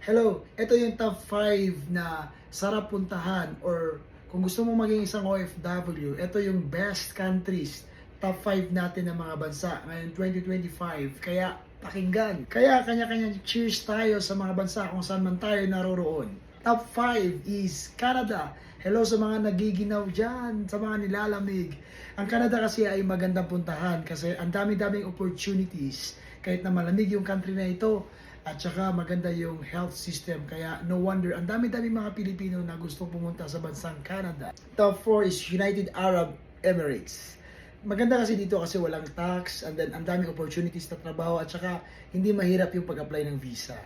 Hello, ito yung top 5 na sarap puntahan or kung gusto mo maging isang OFW, ito yung best countries, top 5 natin ng mga bansa ngayon 2025. Kaya pakinggan. Kaya kanya-kanya cheers tayo sa mga bansa kung saan man tayo naroroon. Top 5 is Canada. Hello sa mga nagiginaw dyan, sa mga nilalamig. Ang Canada kasi ay magandang puntahan kasi ang dami-daming opportunities kahit na malamig yung country na ito. At saka maganda yung health system. Kaya no wonder, ang dami-dami mga Pilipino na gusto pumunta sa bansang Canada. Top 4 is United Arab Emirates. Maganda kasi dito kasi walang tax and then ang daming opportunities na trabaho at saka hindi mahirap yung pag-apply ng visa.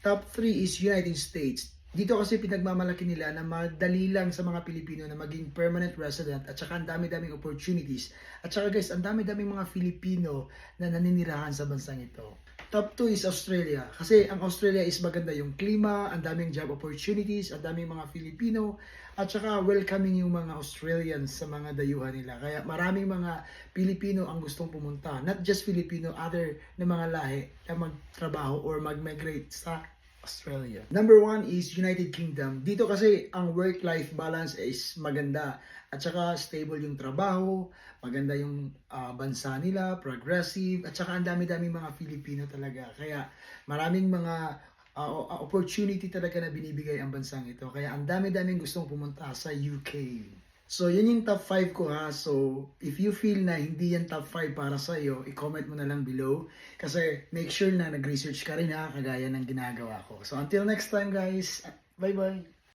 Top 3 is United States. Dito kasi pinagmamalaki nila na madali lang sa mga Pilipino na maging permanent resident at saka ang dami-daming opportunities. At saka guys, ang dami-daming mga Filipino na naninirahan sa bansang ito. Top 2 is Australia. Kasi ang Australia is maganda yung klima, ang daming job opportunities, ang daming mga Filipino, at saka welcoming yung mga Australians sa mga dayuhan nila. Kaya maraming mga Pilipino ang gustong pumunta. Not just Filipino, other na mga lahi na magtrabaho or mag-migrate sa Australia. Number 1 is United Kingdom. Dito kasi ang work-life balance is maganda at saka stable yung trabaho, maganda yung bansa nila, progressive, at saka ang dami-dami mga Filipino talaga. Kaya maraming mga opportunity talaga na binibigay ang bansang ito. Kaya ang dami-daming gustong pumunta sa UK. So, yun yung top 5 ko ha. So, if you feel na hindi yan top 5 para sa iyo, i-comment mo na lang below. Kasi make sure na nag-research ka rin ha, kagaya ng ginagawa ko. So, until next time guys, bye-bye!